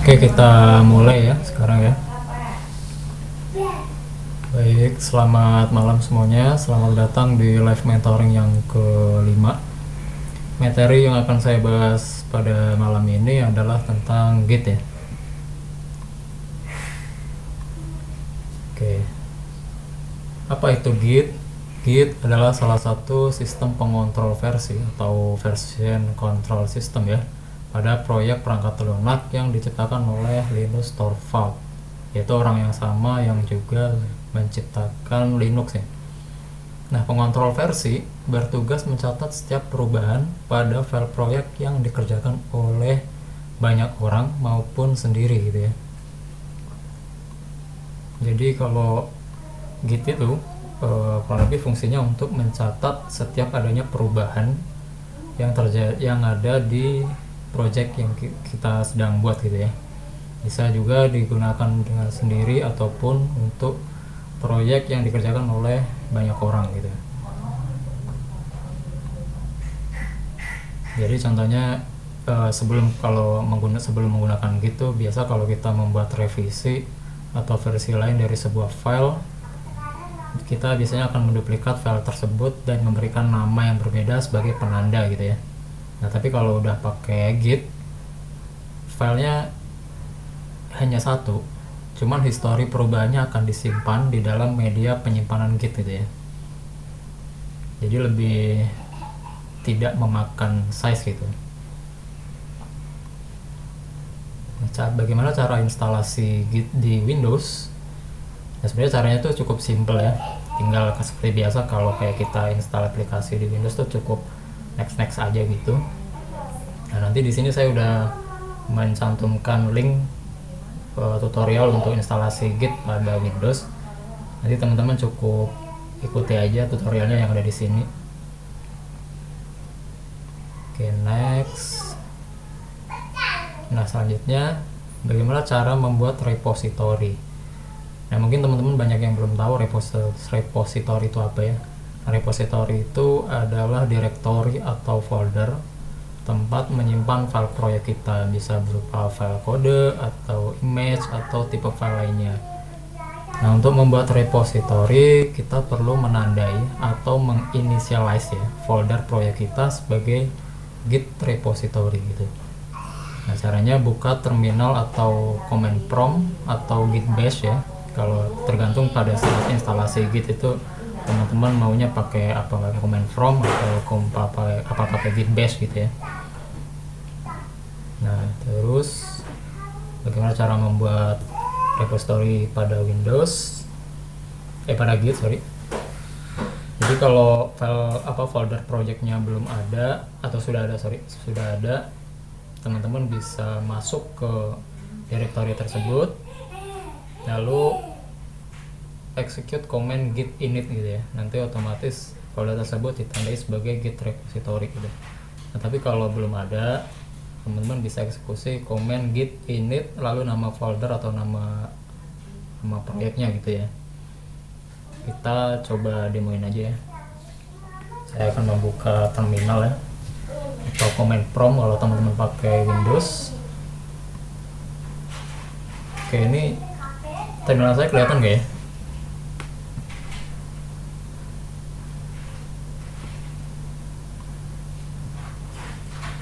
Oke, kita mulai ya sekarang ya. Baik, selamat malam semuanya. Selamat datang di live mentoring yang kelima. Materi yang akan saya bahas pada malam ini adalah tentang Git ya. Oke. Apa itu Git? Git adalah salah satu sistem pengontrol versi atau version control system ya pada proyek perangkat lunak yang diciptakan oleh Linus Torvalds, yaitu orang yang sama yang juga menciptakan Linux ya. Nah, pengontrol versi bertugas mencatat setiap perubahan pada file proyek yang dikerjakan oleh banyak orang maupun sendiri gitu ya. Jadi kalau Git itu kurang lebih fungsinya untuk mencatat setiap adanya perubahan yang ada di project yang kita sedang buat gitu ya. Bisa juga digunakan dengan sendiri ataupun untuk proyek yang dikerjakan oleh banyak orang gitu. Jadi contohnya sebelum menggunakan gitu, biasa kalau kita membuat revisi atau versi lain dari sebuah file, kita biasanya akan menduplikat file tersebut dan memberikan nama yang berbeda sebagai penanda gitu ya. Nah, tapi kalau udah pakai Git, filenya hanya satu, cuman histori perubahannya akan disimpan di dalam media penyimpanan Git gitu ya. Jadi lebih tidak memakan size gitu. Nah, bagaimana cara instalasi Git di Windows? Nah, sebenarnya caranya tuh cukup simple ya. Tinggal seperti biasa kalau kayak kita install aplikasi di Windows tuh cukup next aja gitu. Nah, nanti di sini saya udah mencantumkan link tutorial untuk instalasi Git pada Windows. Nanti teman-teman cukup ikuti aja tutorialnya yang ada di sini. Oke, next. Nah, selanjutnya bagaimana cara membuat repository. Nah, mungkin teman-teman banyak yang belum tahu repository itu apa ya. Nah, repository itu adalah directory atau folder tempat menyimpan file proyek kita, bisa berupa file kode atau image atau tipe file lainnya. Nah, untuk membuat repository kita perlu menandai atau menginitialize ya folder proyek kita sebagai Git repository gitu. Nah, caranya buka terminal atau command prompt atau Git bash ya. Kalau tergantung pada saat instalasi Git itu teman-teman maunya pakai apa, pakai command prompt atau pakai Git bash gitu ya. Nah, terus bagaimana cara membuat repository pada Windows pada Git, sorry. Jadi kalau folder projectnya belum ada atau sudah ada, teman-teman bisa masuk ke directory tersebut, lalu execute command git init gitu ya. Nanti otomatis folder tersebut ditandai sebagai Git repository gitu. Nah, tapi kalau belum ada, teman-teman bisa eksekusi command git init lalu nama folder atau nama proyeknya gitu ya. Kita coba demoin aja ya. Saya akan membuka terminal ya atau command prompt kalau teman-teman pakai Windows. Oke, ini terminal saya kelihatan nggak ya?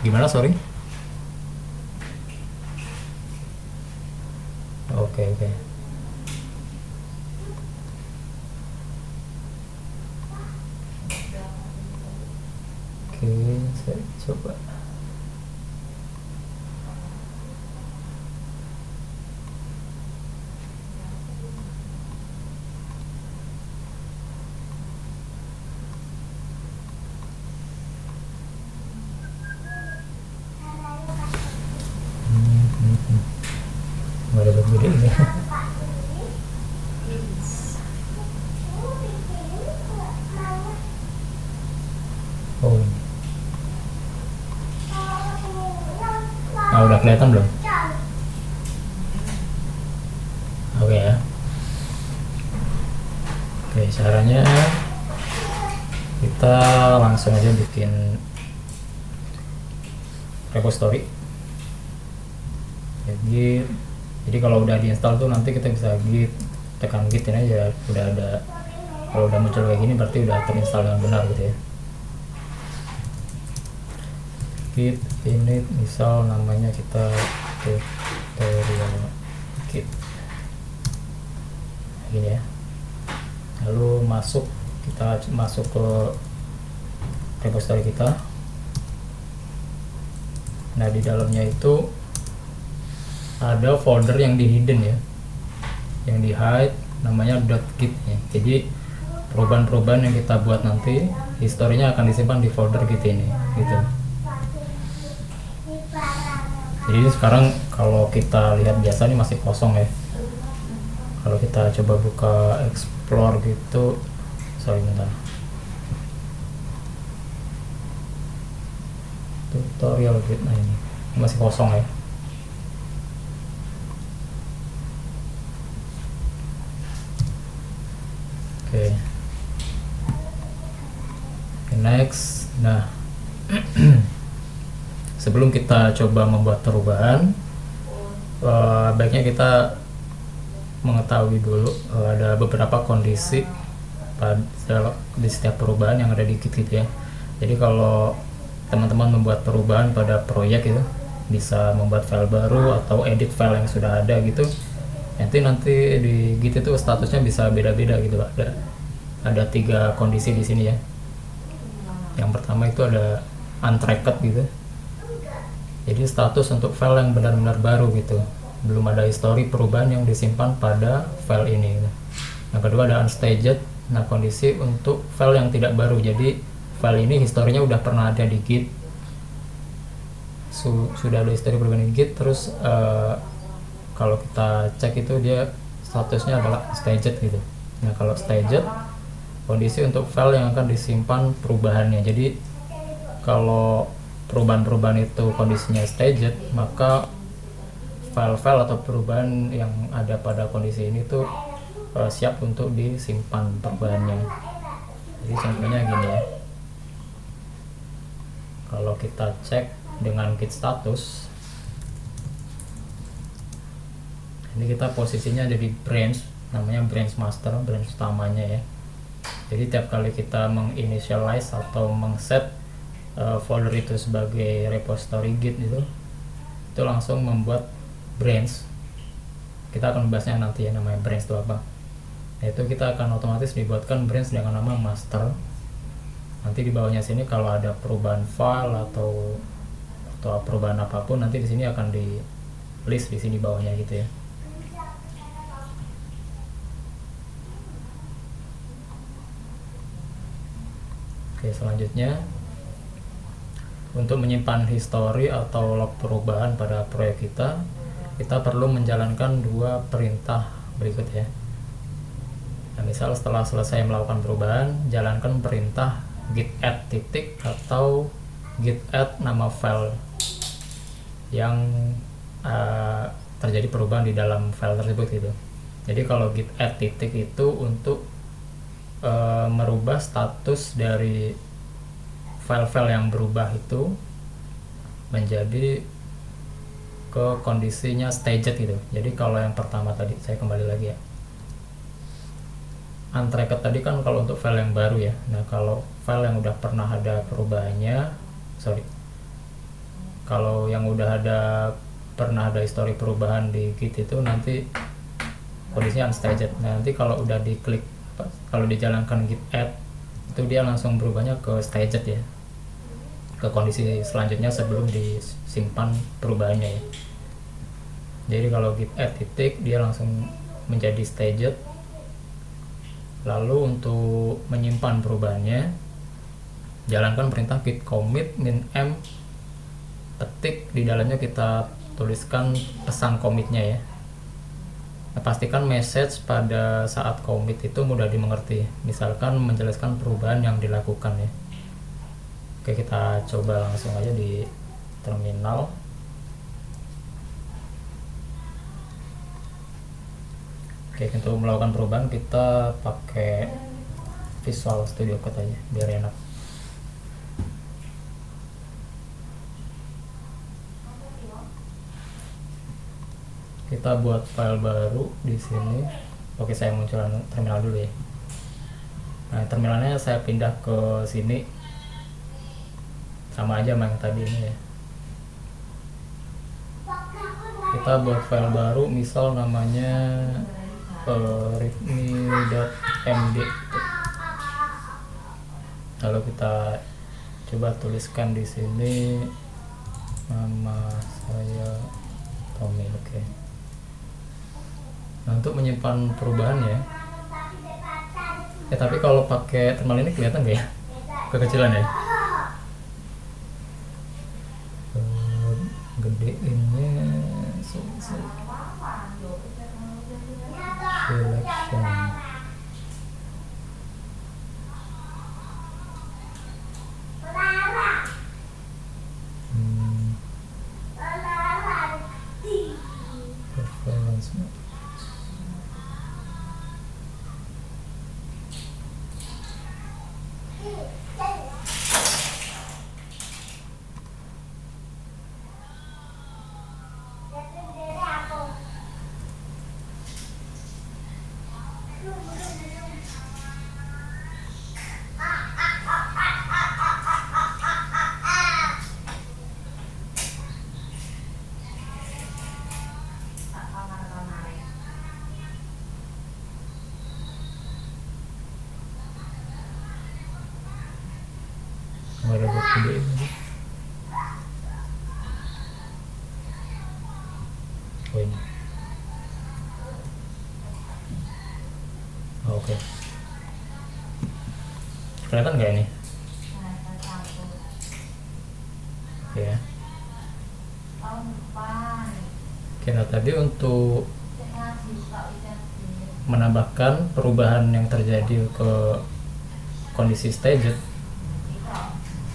Gimana, sorry? Oke. Oke, saya coba. Nggak ada beda ini. Oh. Nah, udah kelihatan belum? Oke ya. Oke, caranya kita langsung aja bikin repository. ya git. Jadi kalau udah diinstal tuh nanti kita bisa git, tekan git ini aja udah ada. Kalau udah muncul kayak gini berarti udah terinstall dengan benar gitu ya. Git init, misal namanya kita tutorial git gini ya. Lalu kita masuk ke repository kita. Nah di dalamnya itu ada folder yang di hidden ya, yang di hide, namanya .git ya. Jadi perubahan-perubahan yang kita buat nanti historinya akan disimpan di folder git ini gitu. Jadi sekarang kalau kita lihat biasa ini masih kosong ya. Kalau kita coba buka explore gitu, bentar, tutorial git, nah ini masih kosong ya. Oke. Next. Nah sebelum kita coba membuat perubahan, baiknya kita mengetahui dulu ada beberapa kondisi di setiap perubahan yang ada di git gitu ya. Jadi kalau teman-teman membuat perubahan pada proyek itu, bisa membuat file baru atau edit file yang sudah ada gitu, nanti di git itu statusnya bisa beda-beda gitu. Ada 3 kondisi di sini ya. Yang pertama itu ada untracked gitu, jadi status untuk file yang benar-benar baru gitu, belum ada histori perubahan yang disimpan pada file ini gitu. Yang kedua ada unstaged, nah kondisi untuk file yang tidak baru, jadi file ini historinya udah pernah ada di git, sudah ada histori perubahan di git, terus kalau kita cek itu dia statusnya adalah staged gitu. Nah kalau staged, kondisi untuk file yang akan disimpan perubahannya. Jadi kalau perubahan-perubahan itu kondisinya staged, maka file-file atau perubahan yang ada pada kondisi ini tuh siap untuk disimpan perubahannya. Jadi contohnya gini ya, kalau kita cek dengan git status, ini kita posisinya ada di branch, namanya branch master, branch utamanya ya. Jadi tiap kali kita menginitialize atau mengset folder itu sebagai repository git itu langsung membuat branch. Kita akan membahasnya nanti ya, namanya branch itu apa. Yaitu kita akan otomatis dibuatkan branch dengan nama master. Nanti di bawahnya sini kalau ada perubahan file atau perubahan apapun, nanti di sini akan di list di sini bawahnya gitu ya. Oke, selanjutnya untuk menyimpan histori atau log perubahan pada proyek kita perlu menjalankan 2 perintah berikut ya. Nah, misal setelah selesai melakukan perubahan, jalankan perintah git add titik atau git add nama file yang terjadi perubahan di dalam file tersebut gitu. Jadi kalau git add titik itu untuk merubah status dari file-file yang berubah itu menjadi ke kondisinya staged gitu. Jadi kalau yang pertama tadi, saya kembali lagi ya, untracked tadi kan kalau untuk file yang baru ya. Nah kalau file yang udah pernah ada perubahannya, kalau yang udah pernah ada histori perubahan di git itu nanti kondisinya unstaged. Nah nanti kalau udah diklik, kalau dijalankan git add itu dia langsung berubahnya ke staged ya, ke kondisi selanjutnya sebelum disimpan perubahannya ya. Jadi kalau git add titik dia langsung menjadi staged. Lalu untuk menyimpan perubahannya, jalankan perintah git commit min m petik, di dalamnya kita tuliskan pesan commitnya ya. Nah, pastikan message pada saat commit itu mudah dimengerti, misalkan menjelaskan perubahan yang dilakukan ya. Oke, kita coba langsung aja di terminal. Oke, untuk melakukan perubahan kita pakai Visual Studio Code aja biar enak. kita buat file baru di sini. Oke, saya munculkan terminal dulu ya. Nah, terminalnya saya pindah ke sini, sama aja sama yang tadi ini ya. Kita buat file baru, misal namanya readme.md. Lalu kita coba tuliskan di sini nama saya Tommy. Oke. Nah, untuk menyimpan perubahan ya. Tapi kalau pakai terminal ini kelihatan nggak ya? Kekecilan ya? Gedeinnya selection. Performance. Ada buat gede ini. Oh, ini. Oke. Kelihatan nggak ini? Oke ya. Oke, nah tadi untuk menambahkan perubahan yang terjadi ke kondisi staged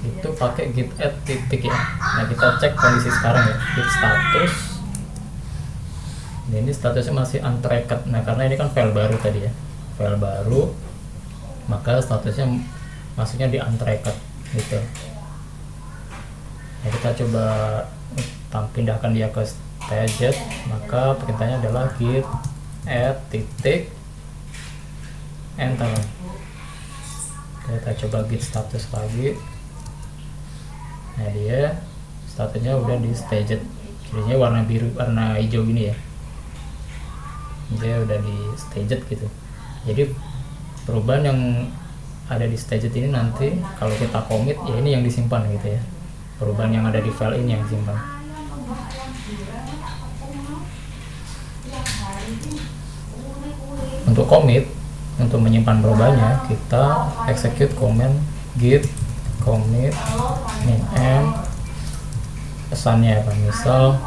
itu pakai git add titik ya. Nah, kita cek kondisi sekarang ya, git status. Nah, ini statusnya masih untracked. Nah, karena ini kan file baru tadi ya, file baru, maka statusnya masuknya di untracked gitu. Nah, kita coba pindahkan dia ke staged, maka perintahnya adalah git add titik enter. Kita coba git status lagi. Nah, dia statusnya udah di staged, jadinya warna biru, warna hijau gini ya, dia udah di staged gitu. Jadi perubahan yang ada di staged ini nanti kalau kita commit ya ini yang disimpan gitu ya, perubahan yang ada di file ini yang disimpan. Untuk commit, untuk menyimpan perubahannya, kita execute command git commit min pesannya apa, misal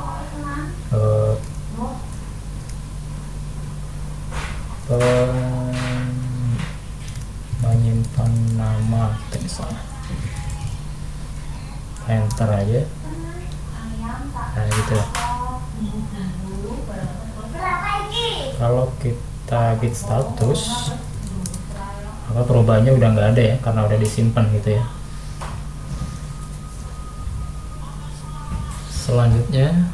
menyimpan nama kita misalnya, enter aja. Nah, gitu. Kalau kita git status, maka perubahannya udah nggak ada ya, karena udah disimpan gitu ya. Selanjutnya,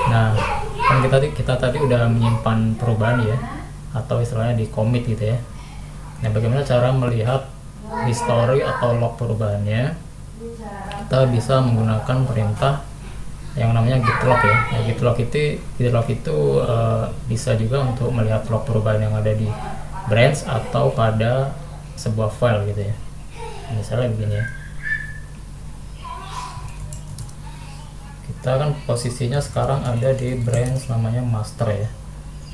nah kan kita tadi udah menyimpan perubahan ya, atau istilahnya di commit gitu ya. Nah, bagaimana cara melihat history atau log perubahannya? Kita bisa menggunakan perintah yang namanya git log ya. Nah, git log itu bisa juga untuk melihat log perubahan yang ada di branch atau pada sebuah file gitu ya. Misalnya begini ya, kita kan posisinya sekarang ada di branch namanya master ya.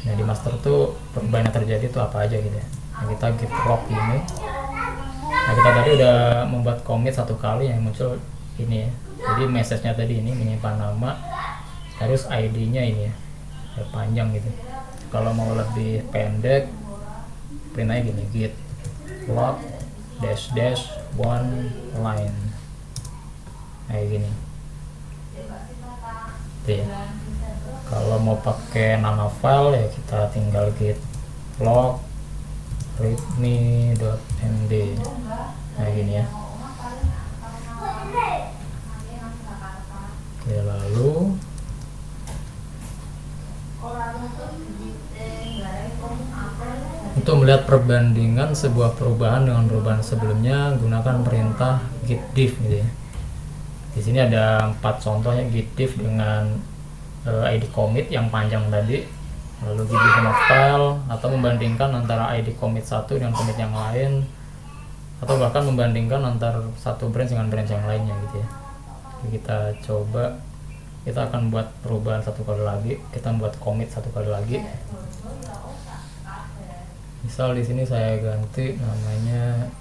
Nah, di master tuh perubahan yang terjadi itu apa aja gitu ya. Nah, kita git log ini. Nah, kita tadi udah membuat commit satu kali yang muncul ini ya. Jadi message-nya tadi ini menyimpan nama, terus ID-nya ini ya, panjang gitu. Kalau mau lebih pendek, perintahnya gini, git log dash one line, kayak gini. Ya. Kalau mau pakai nama file ya kita tinggal git log readme.md, nah gini ya. Oke, lalu Untuk melihat perbandingan sebuah perubahan dengan perubahan sebelumnya, gunakan perintah git diff gitu ya. Di sini ada 4 contohnya git diff dengan ID commit yang panjang tadi, lalu git diff sama file, atau membandingkan antara ID commit satu dengan commit yang lain, atau bahkan membandingkan antar satu branch dengan branch yang lainnya gitu ya. Jadi kita coba, kita akan buat perubahan satu kali lagi, kita buat commit satu kali lagi. Misal di sini saya ganti namanya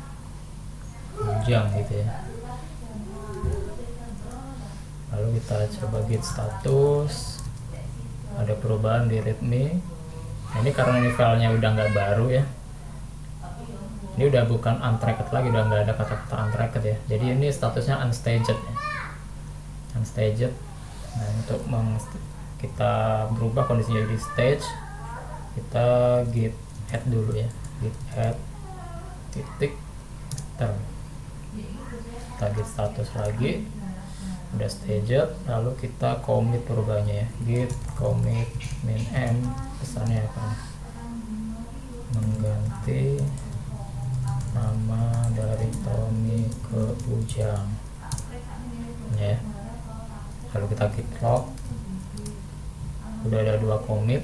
Ujang gitu ya. Lalu kita coba git status, ada perubahan di readme. Nah, ini karena ini filenya udah nggak baru ya, ini udah bukan untracked lagi, udah nggak ada kata-kata untracked ya, jadi ini statusnya unstaged ya. Unstaged. Nah, untuk kita berubah kondisinya di stage, kita git add dulu ya, git add titik ter, kita git status lagi, udah staged, lalu kita commit perubahannya ya, git commit min m, pesannya akan mengganti nama dari Tommy ke Ujang ya. Lalu kita git log, udah ada 2 commit.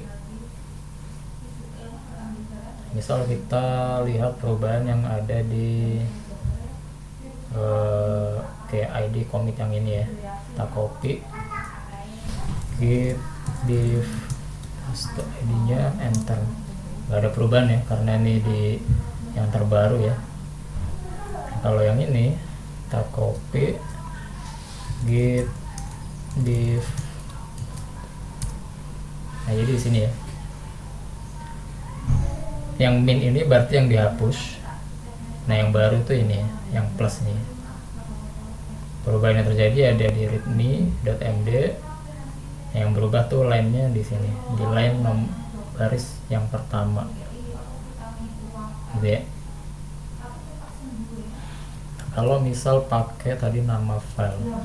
Misal kita lihat perubahan yang ada di kayak ID commit yang ini ya, kita copy, git diff, paste ID nya, enter. Gak ada perubahan ya, karena ini di yang terbaru ya. Kalau yang ini kita copy, git diff, nah jadi di sini ya, yang min ini berarti yang dihapus. Nah, yang baru tuh ini, yang plus nih. Perubahan yang terjadi ada di readme.md. Yang berubah tuh line-nya di sini, di line baris yang pertama. Gitu ya. Kalau misal pakai tadi nama file,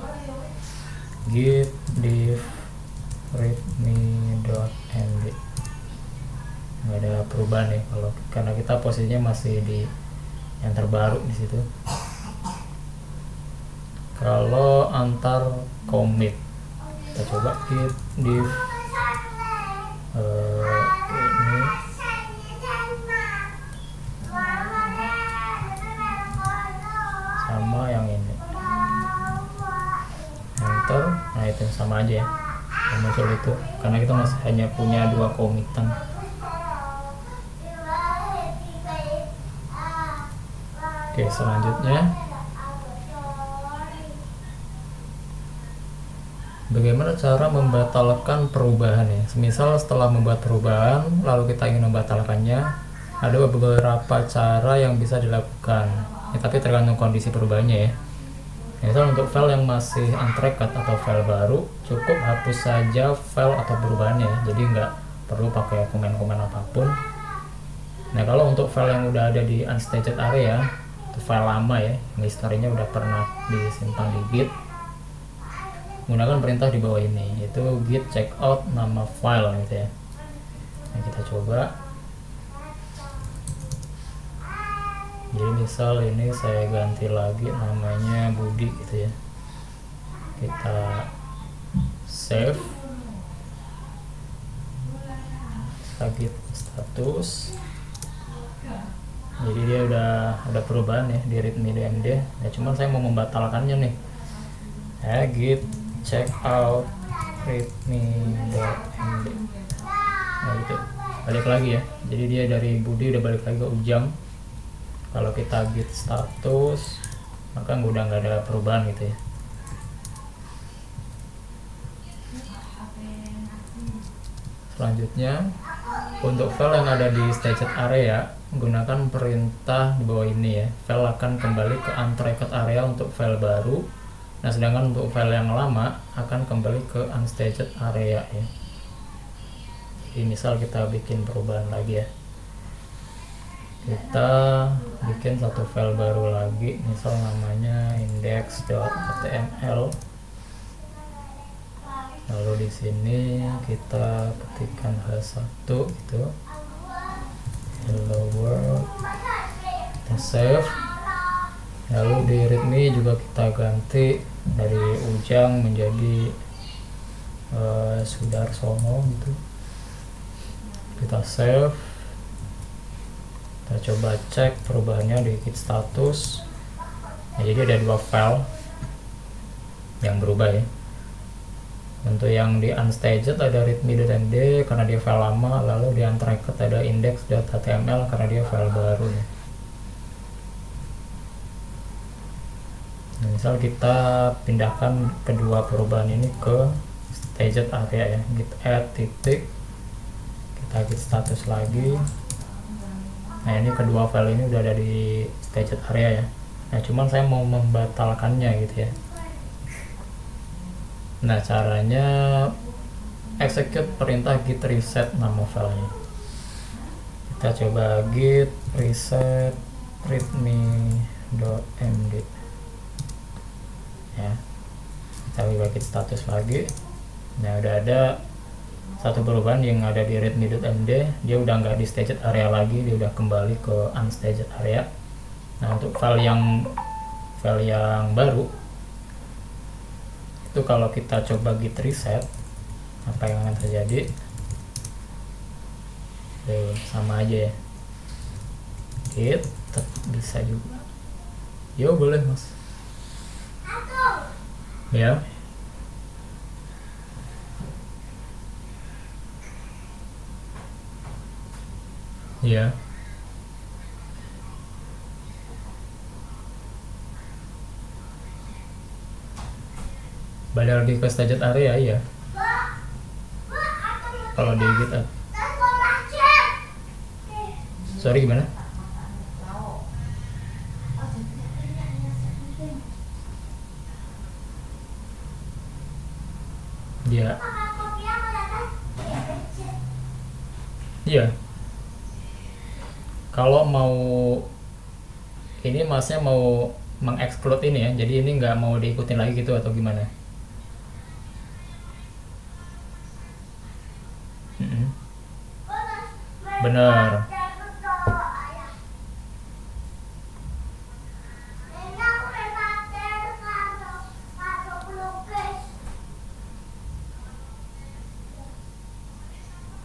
git diff readme.md, nggak ada perubahan ya, kalau karena kita posisinya masih di yang terbaru di situ. Kalau antar commit, kita coba git diff ini sama yang ini, enter. Nah, itu sama aja ya, yang muncul itu karena kita masih hanya punya 2 commitan. Oke, selanjutnya bagaimana cara membatalkan perubahan ya. Semisal setelah membuat perubahan lalu kita ingin membatalkannya, ada beberapa cara yang bisa dilakukan ya, tapi tergantung kondisi perubahannya ya. Misal untuk file yang masih untracked atau file baru, cukup hapus saja file atau perubahannya ya, jadi nggak perlu pakai komen-komen apapun. Nah, kalau untuk file yang udah ada di unstaged area, itu file lama ya, yang historinya udah pernah disimpan di git, gunakan perintah di bawah ini, yaitu git checkout nama file gitu ya. Nah, kita coba. Jadi misal ini saya ganti lagi namanya Budi gitu ya, kita save, kita git status. Jadi dia udah ada perubahan ya di readme.md ya, cuman saya mau membatalkannya nih ya, git checkout readme.md. Nah, gitu, balik lagi ya, jadi dia dari Budi udah balik lagi ke Ujang. Kalau kita git status, maka udah nggak ada perubahan gitu ya. Selanjutnya, untuk file yang ada di staged area, gunakan perintah di bawah ini ya. File akan kembali ke untracked area untuk file baru. Nah, sedangkan untuk file yang lama akan kembali ke unstaged area ya. Jadi misal kita bikin perubahan lagi ya, kita bikin satu file baru lagi, misal namanya index.html. Lalu di sini kita ketikkan h1 gitu hello world, kita save. Lalu di readme juga kita ganti dari Ujang menjadi Sudarsono gitu. Kita save, kita coba cek perubahannya di git status. Nah, jadi ada 2 file yang berubah ya. Untuk yang di unstaged ada readme.md karena dia file lama, lalu di untracked ada index.html karena dia file baru ya. Nah, misal kita pindahkan kedua perubahan ini ke staged area ya, git add titik, kita git status lagi. Nah, ini kedua file ini udah ada di staged area ya. Nah, cuman saya mau membatalkannya gitu ya. Nah, caranya execute perintah git reset nama filenya. Kita coba git reset readme.md ya. Kita coba git status lagi. Nah, udah ada satu perubahan yang ada di readme.md, dia udah nggak di staged area lagi, dia udah kembali ke unstaged area. Nah, untuk file yang baru itu kalau kita coba git reset, apa yang akan terjadi? Sama aja ya, git bisa juga. Yo, boleh mas ya. Ya, balik lagi ke staged area ya. Kalau di git sorry gimana? Dia iya, kalau mau ini masnya mau mengexclude ini ya, jadi ini nggak mau diikutin lagi gitu atau gimana? Bener.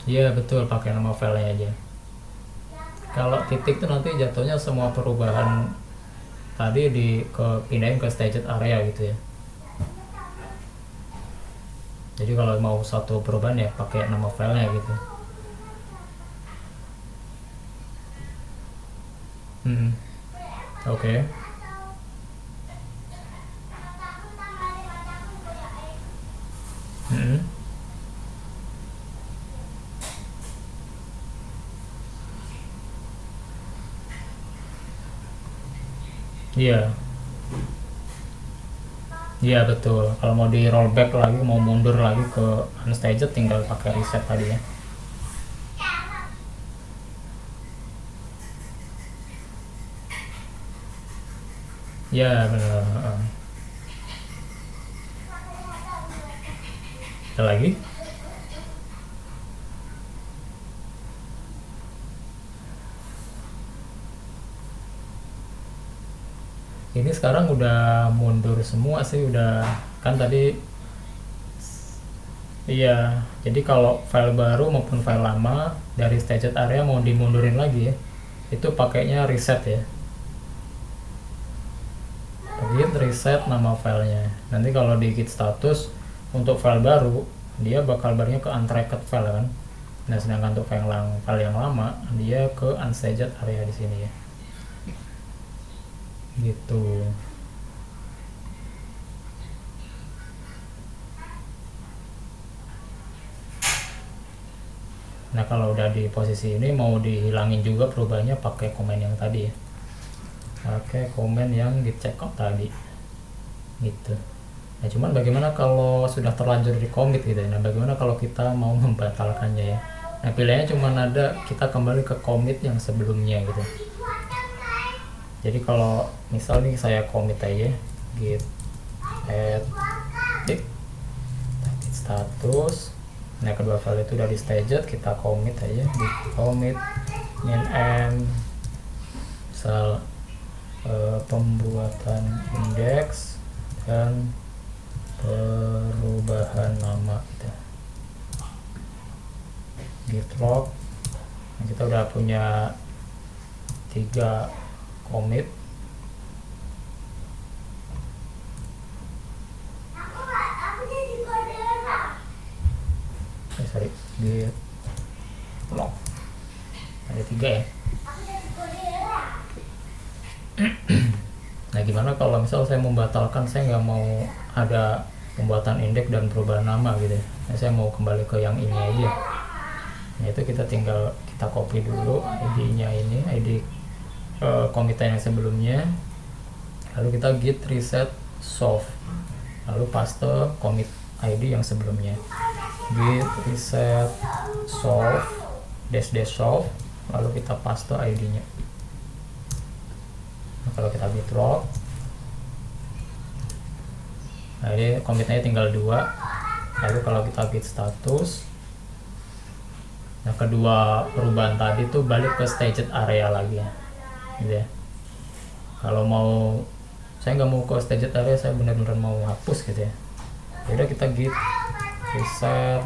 Iya betul, pakai nama filenya aja. Kalau titik itu nanti jatuhnya semua perubahan tadi pindahin ke staged area gitu ya. Jadi kalau mau satu perubahan ya pakai nama filenya gitu. Oke. Iya. Iya betul. Kalau mau di rollback lagi, mau mundur lagi ke unstaged, tinggal pakai reset tadi ya. Ya benar. Ada lagi? Ini sekarang udah mundur semua sih, udah kan tadi. Iya, jadi kalau file baru maupun file lama dari staged area mau dimundurin lagi ya, itu pakainya reset ya. Git reset nama filenya. Nanti kalau di git status untuk file baru, dia bakal barunya ke untracked file kan. Nah, sedangkan untuk file yang lama, dia ke unstaged area di sini ya. Gitu. Nah, kalau udah di posisi ini mau dihilangin juga perubahannya pakai komen yang tadi ya. Pakai komen yang di checkout tadi. Gitu. Nah, cuman bagaimana kalau sudah terlanjur di commit gitu ya. Nah, bagaimana kalau kita mau membatalkannya ya. Nah, pilihannya cuma ada kita kembali ke commit yang sebelumnya gitu. Jadi kalau misal nih saya commit aja git add git status. Nah, kedua file itu udah di staged, kita commit aja di commit min m, misal pembuatan indeks dan perubahan nama gitu. Git log. Nah, kita udah punya 3 commit. Sorry, git log ada 3 ya. Nah, gimana kalau misal saya membatalkan, saya nggak mau ada pembuatan indeks dan perubahan nama gitu ya. Nah, saya mau kembali ke yang ini aja. Nah, itu kita tinggal kita copy dulu ID-nya ini, ID commitnya yang sebelumnya. Lalu kita git reset solve. Lalu paste commit ID yang sebelumnya. Git reset solve dash solve, lalu kita paste ID-nya. Nah, kalau kita git log, nah ini commitnya tinggal 2. Lalu kalau kita git status, nah kedua perubahan tadi tuh balik ke staged area lagi ya, gitu ya. Kalau mau, saya nggak mau ke staged area, saya benar-benar mau hapus gitu ya. Udah kita git reset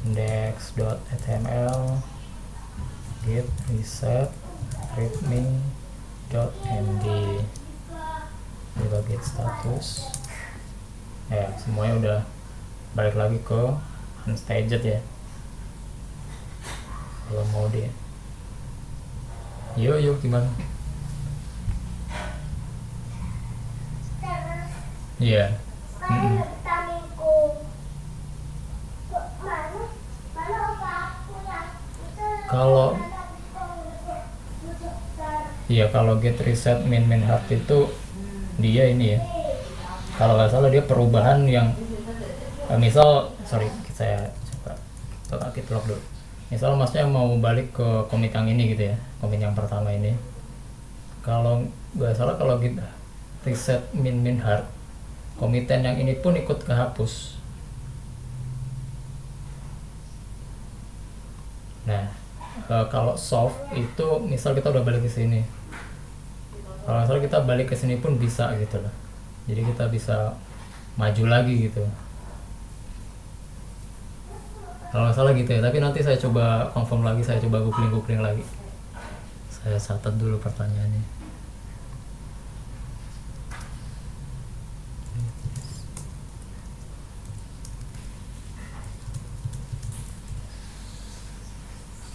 index.html, git reset readme.md, juga git status. Ya, semuanya udah balik lagi ke unstaged ya. Kalau mau dia, yuk gimana? Iya. Kalau iya, kalau get reset min heart itu dia ini ya, kalau nggak salah dia perubahan yang misal, saya coba git log dulu. Misal masnya mau balik ke commit yang ini gitu ya, commit yang pertama ini. Kalau nggak salah, kalau git reset min heart, commitan yang ini pun ikut kehapus. Nah, kalau solve itu misal kita udah balik ke sini, kalau misalnya kita balik ke sini pun bisa gitu loh, jadi kita bisa maju lagi gitu kalau nggak salah gitu ya. Tapi nanti saya coba confirm lagi, saya coba googling lagi. Saya catat dulu pertanyaannya.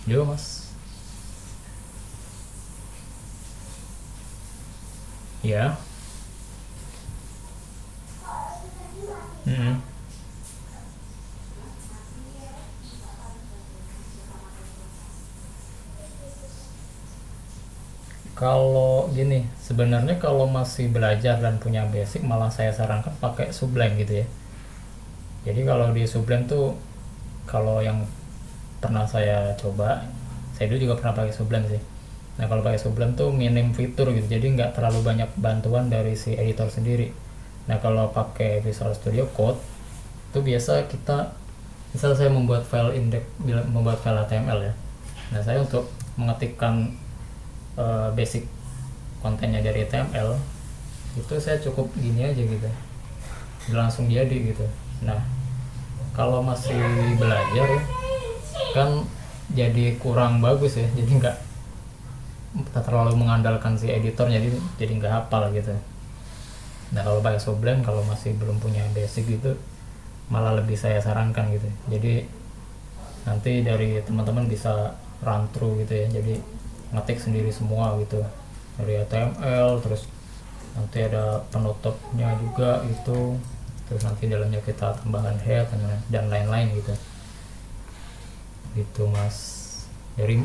Yo mas. Ya. Kalau gini, sebenarnya kalau masih belajar dan punya basic, malah saya sarankan pakai Sublime gitu ya. Jadi kalau di Sublime tuh, kalau yang pernah saya coba, saya dulu juga pernah pakai Sublime sih. Nah, kalau pakai Sublime tuh minim fitur gitu, jadi nggak terlalu banyak bantuan dari si editor sendiri. Nah, kalau pakai Visual Studio Code itu biasa kita, misal saya membuat file index, membuat file HTML ya. Nah, saya untuk mengetikkan basic kontennya dari HTML itu saya cukup gini aja gitu, langsung jadi gitu. Nah, kalau masih belajar ya kan jadi kurang bagus ya, jadi nggak terlalu mengandalkan si editor, jadi nggak hafal gitu. Nah, kalau pakai Sublime, kalau masih belum punya basic gitu, malah lebih saya sarankan gitu. Jadi nanti dari teman-teman bisa run through gitu ya, jadi ngetik sendiri semua gitu dari HTML, terus nanti ada penutupnya juga gitu, terus nanti dalamnya kita tambahan head dan lain-lain gitu mas. Dari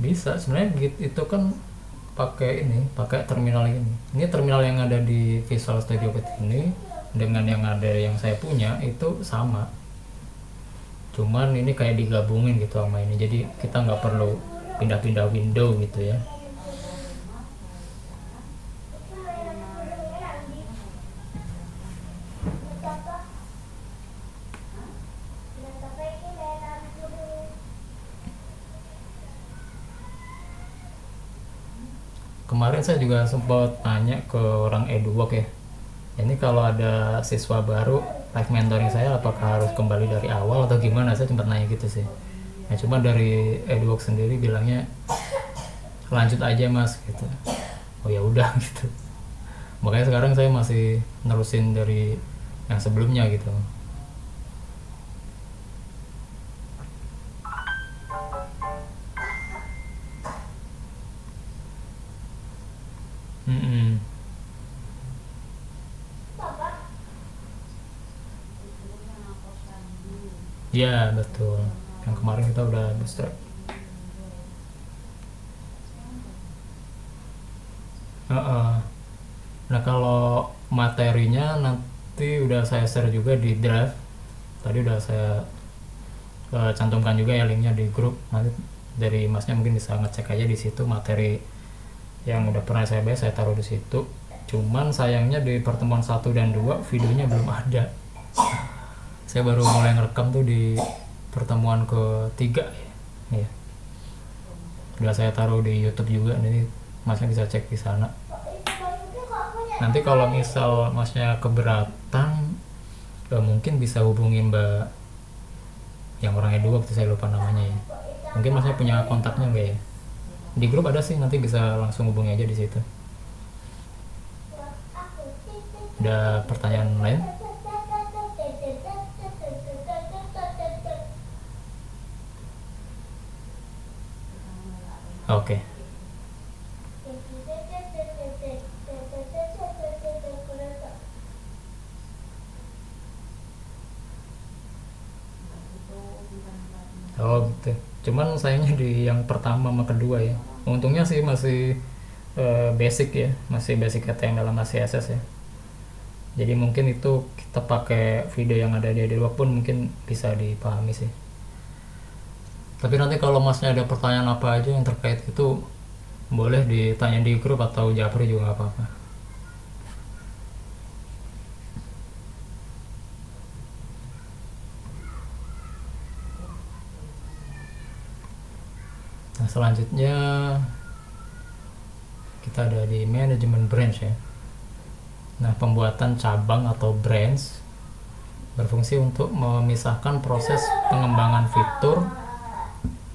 bisa sebenarnya Git itu kan pakai terminal ini terminal yang ada di Visual Studio Code ini dengan yang ada yang saya punya itu sama, cuman ini kayak digabungin gitu sama ini, jadi kita nggak perlu pindah-pindah window gitu ya. kemarin saya juga sempat tanya ke orang Eduwork ya, ini kalau ada siswa baru live mentoring saya apakah harus kembali dari awal atau gimana, saya sempat nanya gitu sih. Nah cuma dari Eduwork sendiri bilangnya lanjut aja mas gitu. Oh ya udah gitu, makanya sekarang saya masih nerusin dari yang sebelumnya gitu. Mm-mm. Ya betul, yang kemarin kita udah abstrak. Heeh. Nah kalau materinya nanti udah saya share juga di drive, tadi udah saya cantumkan juga ya linknya di grup, nanti dari masnya mungkin bisa ngecek aja di situ materi yang udah pernah saya bahas, saya taruh di situ. Cuman sayangnya di pertemuan 1 dan 2 videonya belum ada, saya baru mulai ngerekam tuh di pertemuan ketiga ya. Udah saya taruh di YouTube juga, jadi masnya bisa cek di sana. Nanti kalau misal masnya keberatan, mungkin bisa hubungi mbak yang orang Edu waktu saya lupa namanya ya. Mungkin masnya punya kontaknya nggak ya? Di grup ada sih, nanti bisa langsung hubungi aja di situ. Ada pertanyaan lain? Oke. Oh gitu. Cuman sayangnya di yang pertama sama kedua ya. Untungnya sih masih basic ya, masih basic HTML sama CSS ya. Jadi mungkin itu kita pakai video yang ada di Adobe pun mungkin bisa dipahami sih. Tapi nanti kalau masnya ada pertanyaan apa aja yang terkait itu, boleh ditanya di grup atau japri juga nggak apa-apa. Nah selanjutnya kita ada di manajemen branch ya. Nah pembuatan cabang atau branch berfungsi untuk memisahkan proses pengembangan fitur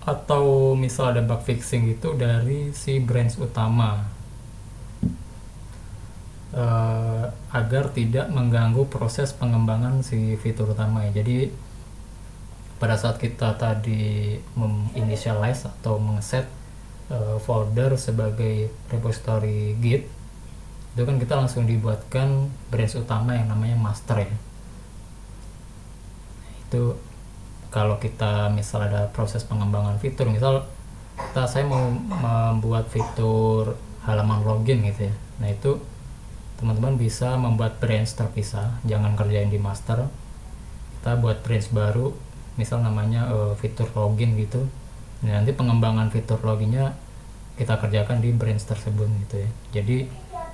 atau misal ada bug fixing itu dari si branch utama, agar tidak mengganggu proses pengembangan si fitur utama ya. Jadi pada saat kita tadi menginitialize atau mengset folder sebagai repository Git, itu kan kita langsung dibuatkan branch utama yang namanya master ya. Itu kalau kita misal ada proses pengembangan fitur, misal saya mau membuat fitur halaman login gitu ya, nah itu teman-teman bisa membuat branch terpisah, jangan kerjain di master, kita buat branch baru misal namanya fitur login gitu. Nah, nanti pengembangan fitur loginnya kita kerjakan di branch tersebut gitu ya, jadi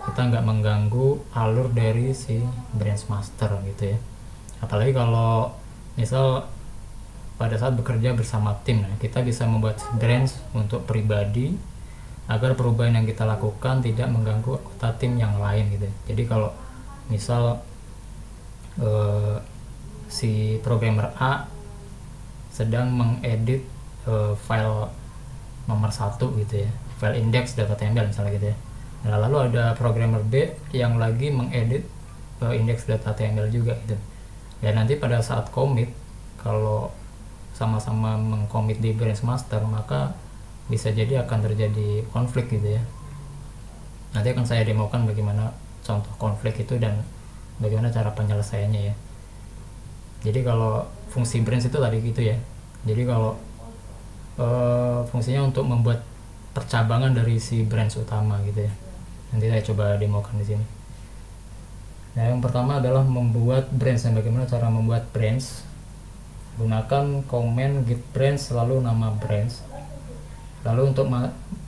kita nggak mengganggu alur dari si branch master gitu ya. Apalagi kalau misal pada saat bekerja bersama tim, nah kita bisa membuat branch untuk pribadi agar perubahan yang kita lakukan tidak mengganggu anggota tim yang lain gitu. Jadi kalau misal si programmer A sedang mengedit file nomor 1 gitu ya, file index.html misalnya gitu ya. Nah, lalu ada programmer B yang lagi mengedit index.html juga gitu. Dan nanti pada saat commit, kalau sama-sama mengcommit di branch master, maka bisa jadi akan terjadi konflik gitu ya. Nanti akan saya demokan bagaimana contoh konflik itu dan bagaimana cara penyelesaiannya ya. Jadi kalau fungsi branch itu tadi gitu ya. Jadi kalau fungsinya untuk membuat percabangan dari si branch utama gitu ya. Nanti saya coba demokan di sini. Nah, yang pertama adalah membuat branch. Dan bagaimana cara membuat branch? Gunakan komen git branch lalu nama branch. Lalu untuk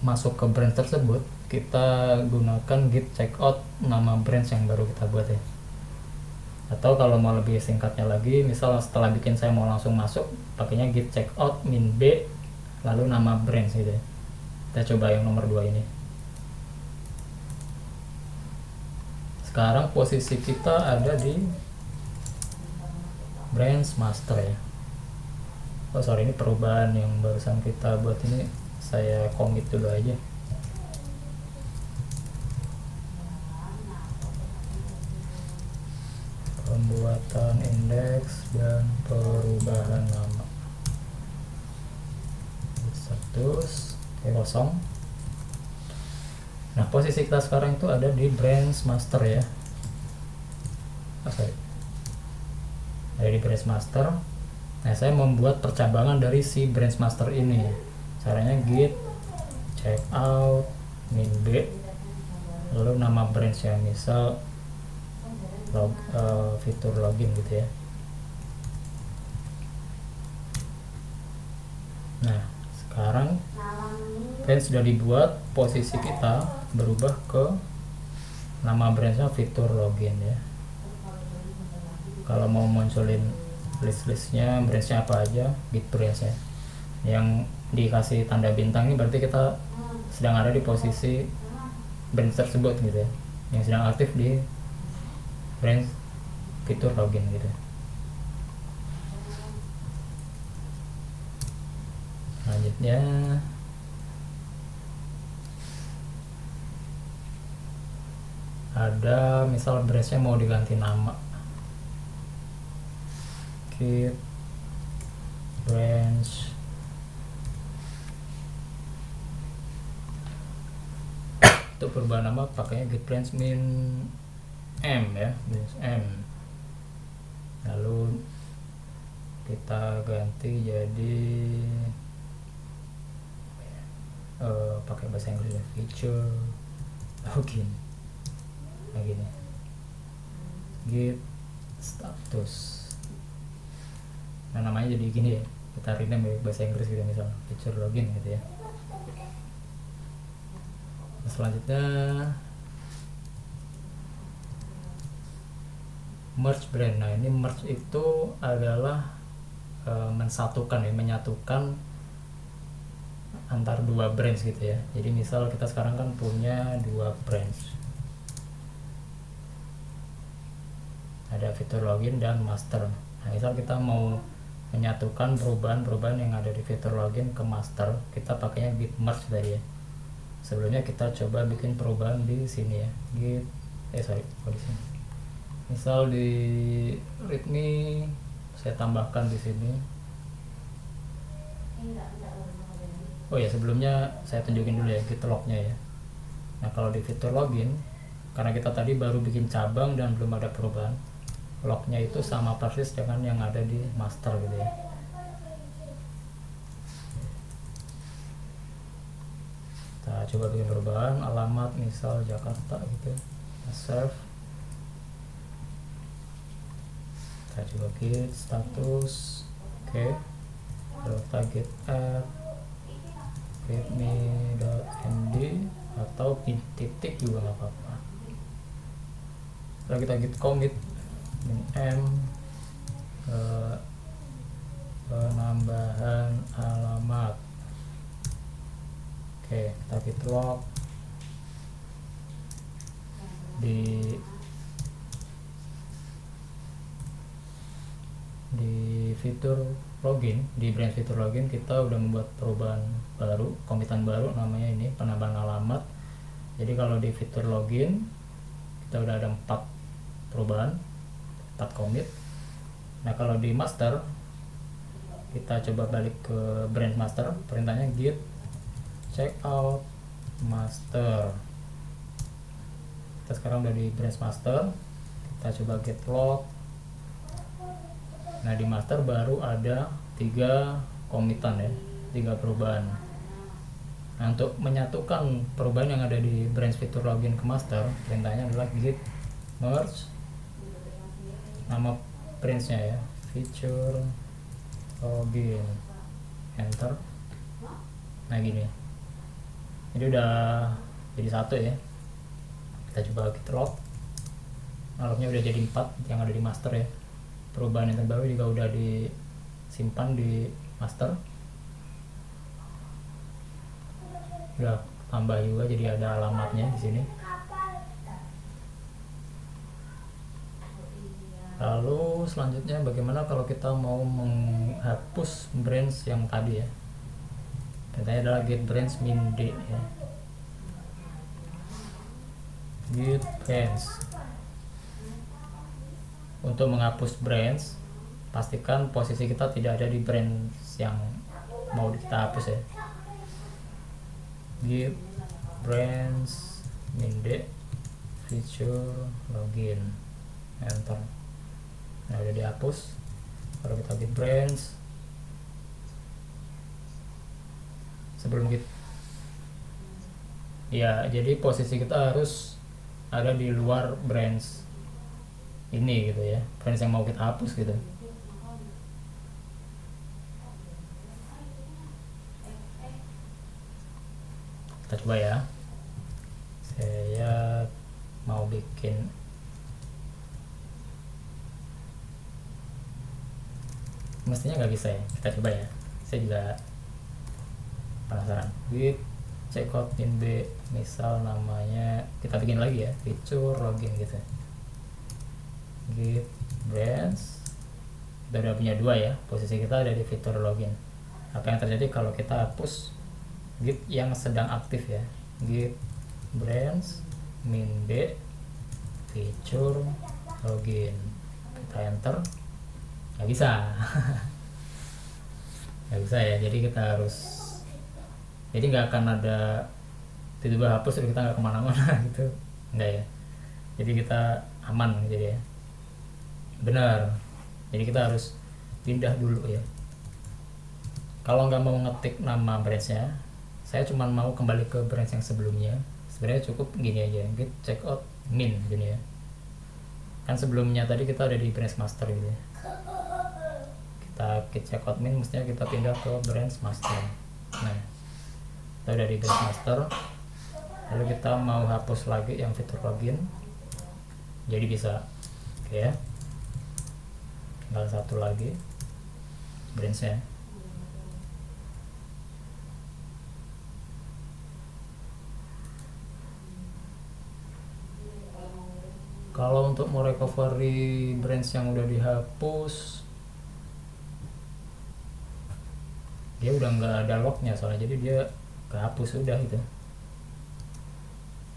masuk ke branch tersebut, kita gunakan git checkout nama branch yang baru kita buat ya. Atau kalau mau lebih singkatnya lagi, misal setelah bikin saya mau langsung masuk, pakainya git checkout min b lalu nama branch gitu ya. Kita coba yang nomor 2 ini. sekarang posisi kita ada di branch master ya. Oh sorry, ini perubahan yang barusan kita buat ini saya commit dulu aja. Pembuatan indeks dan perubahan nama. Status kosong. Nah, posisi kita sekarang itu ada di branch master ya. Ada di branch master. Nah, saya membuat percabangan dari si branch master ini. Caranya git checkout min b, lalu nama branch ya, misal fitur login gitu ya. Nah, sekarang branch sudah dibuat, posisi kita berubah ke nama branchnya fitur login ya. Kalau mau munculin list-listnya branchnya apa aja, git branch ya. Yang dikasih tanda bintang ini berarti kita sedang ada di posisi branch tersebut gitu ya, yang sedang aktif di branch fitur login gitu. Selanjutnya ada misal branchnya mau diganti nama, git branch untuk perubahan nama pakainya git branch min m ya, branch m, lalu kita ganti jadi pakai bahasa Inggris ya, feature login. Nah gini, git status. Nah namanya jadi gini ya, kita rename ya, bahasa Inggris gitu, misal feature login gitu ya. Nah, selanjutnya merge brand. Nah ini merge itu adalah mensatukan ya, menyatukan antar dua branch gitu ya. Jadi misal kita sekarang kan punya dua branch, ada fitur login dan master. Nah misal kita mau menyatukan perubahan-perubahan yang ada di fitur login ke master, kita pakainya git merge tadi ya. Sebelumnya kita coba bikin perubahan di sini ya, git di sini. Misal di readme saya tambahkan di sini. Oh ya, sebelumnya saya tunjukin dulu ya git lognya ya. Nah kalau di fitur login, karena kita tadi baru bikin cabang dan belum ada perubahan, lognya itu sama persis dengan yang ada di master gitu ya. Kita coba bikin perubahan, alamat misal Jakarta gitu, save. Kita coba git status, oke, target add readme.md atau titik juga nggak apa-apa. Lalu kita git commit m penambahan alamat. Oke, kita git log di fitur login, di branch fitur login kita udah membuat perubahan baru, komitan baru namanya ini penambahan alamat. Jadi kalau di fitur login kita udah ada 4 perubahan, 4 commit. Nah kalau di master kita coba balik ke branch master, perintahnya git checkout master. Kita sekarang udah di branch master, kita coba git log. Nah di master baru ada 3 komitan ya, 3 perubahan. Nah untuk menyatukan perubahan yang ada di branch fitur login ke master, perintahnya adalah git merge nama branchnya ya, feature login, enter. Nah gini, ini udah jadi satu ya. Kita coba git log. Nah, lognya udah jadi 4 yang ada di master ya. Perubahan yang terbaru juga udah disimpan di master, udah tambah juga jadi ada alamatnya di sini. Lalu selanjutnya bagaimana kalau kita mau menghapus branch yang tadi ya. Contohnya adalah get branch min d ya. Get branch. Untuk menghapus branch, pastikan posisi kita tidak ada di branch yang mau kita hapus ya. Get branch min d feature login, enter. Nah, udah dihapus. Kalau kita git branch, sebelum kita ya, jadi posisi kita harus ada di luar branch ini gitu ya, branch yang mau kita hapus gitu. Kita coba ya, saya mau bikin mestinya nggak bisa ya, kita coba ya, saya juga penasaran. Git checkout in b, misal namanya kita bikin lagi ya, feature login gitu. Git branch, kita udah punya dua ya, posisi kita ada di fitur login. Apa yang terjadi kalau kita hapus git yang sedang aktif ya, git branch min d feature login, kita enter, nggak bisa. Nggak bisa ya, jadi kita harus, jadi nggak akan ada tiba-tiba hapus terus kita nggak kemana-mana gitu, nggak ya. Jadi kita aman jadi ya, benar. Jadi kita harus pindah dulu ya. Kalau nggak mau ngetik nama branchnya, saya cuma mau kembali ke branch yang sebelumnya. Sebenarnya cukup gini aja, git checkout min gini ya. Kan sebelumnya tadi kita ada di branch master gitu ya. Kita git checkout min, mestinya kita pindah ke branch master. Nah, kita udah di branch master. Lalu kita mau hapus lagi yang fitur login, jadi bisa. Oke ya, tinggal satu lagi branchnya. Kalau untuk mau recovery branch yang udah dihapus, dia udah nggak ada lognya soalnya, jadi dia kehapus udah gitu,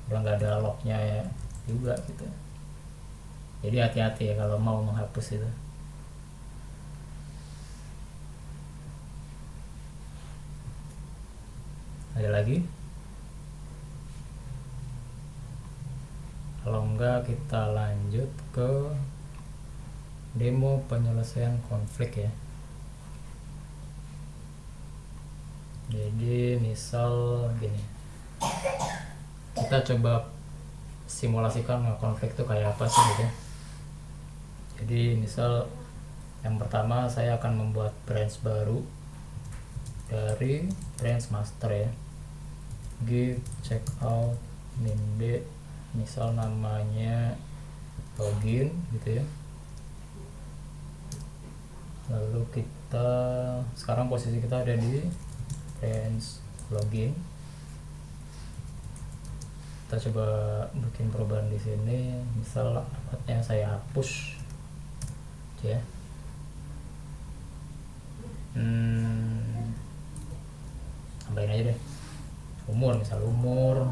udah nggak ada lognya ya juga gitu. Jadi hati-hati ya kalau mau menghapus itu. Ada lagi? Kalau enggak kita lanjut ke demo penyelesaian konflik ya. Jadi misal gini, kita coba simulasikan konflik itu kayak apa sih gitu. Jadi misal yang pertama saya akan membuat branch baru dari branch master ya, git checkout min d, misal namanya login gitu ya. Lalu kita sekarang posisi kita ada di branch login. Kita coba bikin perubahan di sini, misal alamatnya saya hapus ya. Tambahin aja deh umur, misal umur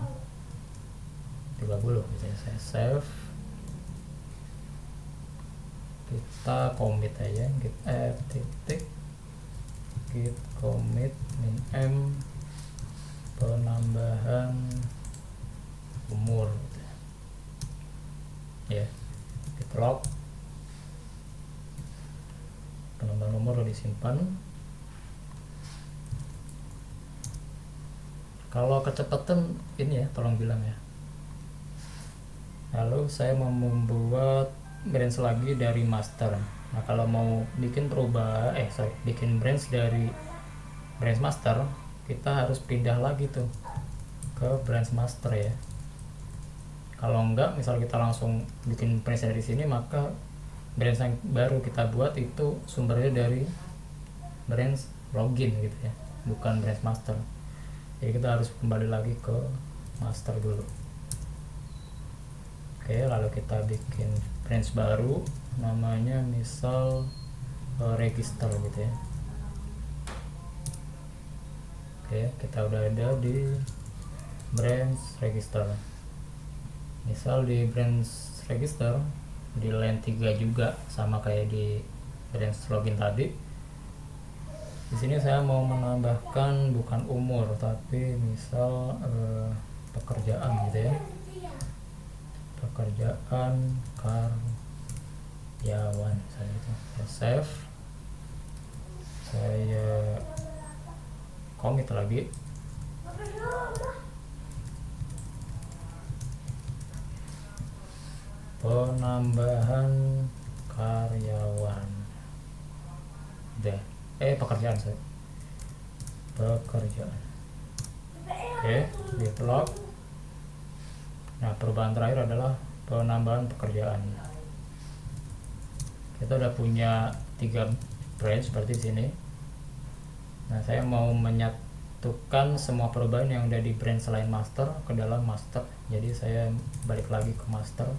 30 misalnya, saya save, kita commit aja, git add titik git commit min m penambahan umur gitu ya, git log penambahan umur udah disimpan. Kalau kecepatan ini ya tolong bilang ya. Lalu saya mau membuat branch lagi dari master. Nah, kalau mau bikin bikin branch dari branch master, kita harus pindah lagi tuh ke branch master ya. Kalau enggak, misal kita langsung bikin branch dari sini, maka branch yang baru kita buat itu sumbernya dari branch login gitu ya, bukan branch master. Jadi kita harus kembali lagi ke master dulu. Oke, lalu kita bikin branch baru namanya misal register gitu ya. Oke, kita udah ada di branch register. Misal di branch register di line 3 juga sama kayak di branch login tadi. Di sini saya mau menambahkan bukan umur tapi misal pekerjaan gitu ya. Pekerjaan karyawan saya itu. Saya save. Saya commit lagi. Penambahan karyawan. Pekerjaan saya. Pekerjaan. Oke, git log. Nah, perubahan terakhir adalah penambahan pekerjaan. Kita udah punya 3 branch seperti sini. Nah, saya mau menyatukan semua perubahan yang ada di branch selain master ke dalam master. Jadi saya balik lagi ke master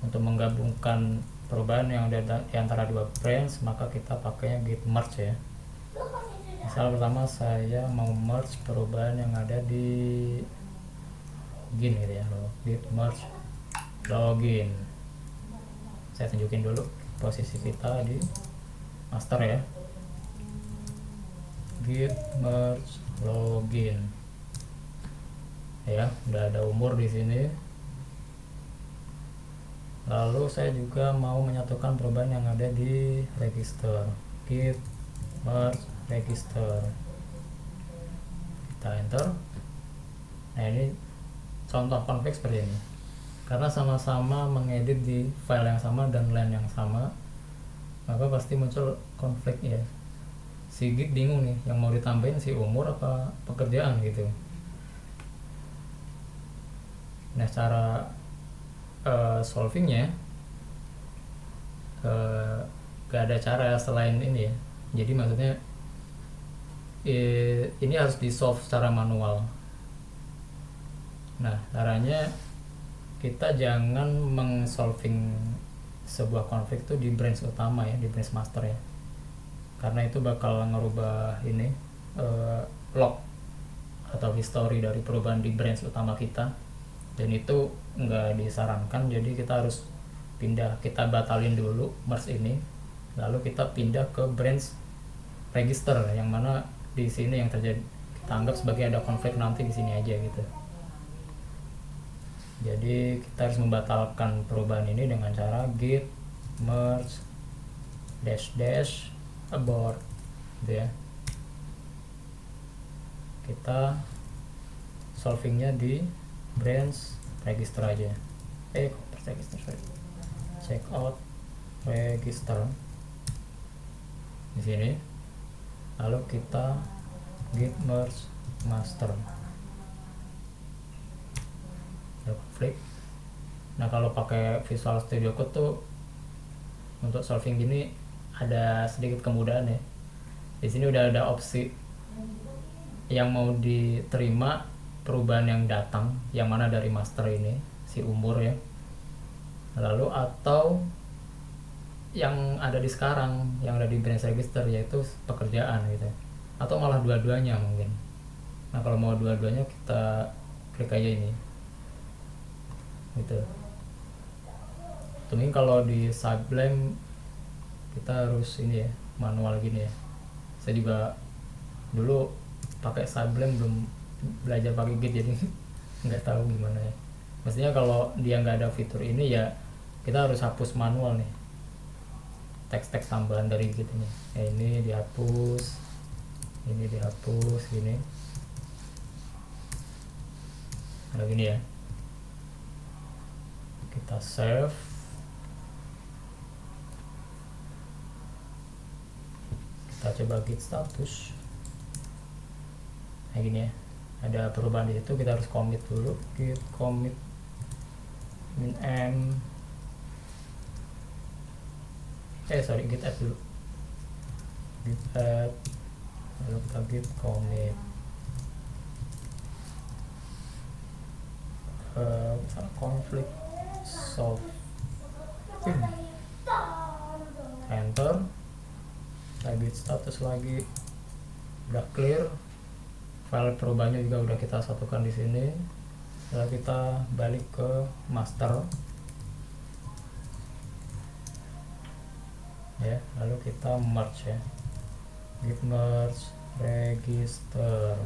untuk menggabungkan perubahan yang ada di antara 2 branch, maka kita pakainya git merge ya. Misal pertama saya mau merge perubahan yang ada di login gitu ya, git merge login. Saya tunjukin dulu posisi kita di master ya, git merge login ya. Udah ada umur di sini. Lalu saya juga mau menyatukan perubahan yang ada di register, git merge register. Kita enter. Nah, ini contoh config seperti ini. Karena sama-sama mengedit di file yang sama dan line yang sama, maka pasti muncul konflik ya. Si Git bingung nih, yang mau ditambahin si umur apa pekerjaan gitu. Nah, cara solvingnya gak ada cara selain ini ya. Jadi maksudnya ini harus di solve secara manual. Nah, caranya kita jangan meng-solving sebuah konflik itu di branch utama ya, di branch master ya, karena itu bakal ngerubah ini log atau history dari perubahan di branch utama kita, dan itu nggak disarankan. Jadi kita harus pindah, kita batalin dulu merge ini, lalu kita pindah ke branch register yang mana di sini yang terjadi kita anggap sebagai ada konflik nanti di sini aja gitu. Jadi kita harus membatalkan perubahan ini dengan cara git merge dash abort gitu ya. Kita solvingnya di branch register aja. Register, sorry. Check out register di sini. Lalu kita git merge master. Ada konflik. Nah, kalau pakai Visual Studio Code tuh untuk solving gini ada sedikit kemudahan ya. Di sini udah ada opsi yang mau diterima perubahan yang datang, yang mana dari master ini si umur ya, lalu atau yang ada di sekarang, yang ada di branch register yaitu pekerjaan gitu, atau malah dua-duanya mungkin. Nah, kalau mau dua-duanya kita klik aja ini gitu. Mungkin kalau di Sublime kita harus ini ya, manual gini ya. Saya juga dulu pakai Sublime, belum belajar pakai Git, jadi nggak tahu gimana ya. Maksudnya kalau dia nggak ada fitur ini ya kita harus hapus manual nih teks-teks tambahan dari Git ini. Ini dihapus, ini dihapus, gini. Nah, gini ya. Kita save. Kita coba git status. Nah, gini ya. Ada perubahan di situ, kita harus commit dulu. Git commit min m. Git add dulu. Git add. Lalu kita git commit. Misalnya konflik solve. ini. Enter, lagi status lagi, udah clear. File perubahannya juga udah kita satukan di sini. Setelah kita balik ke master, ya, lalu kita merge ya, git merge register.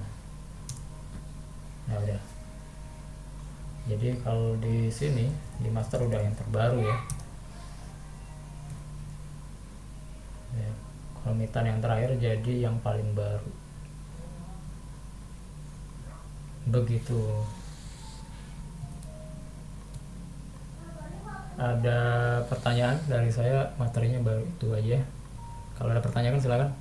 Nah udah. Jadi kalau di sini di master udah yang terbaru ya. Komitan yang terakhir jadi yang paling baru. Begitu. Ada pertanyaan dari saya, materinya baru itu aja. Kalau ada pertanyaan silakan.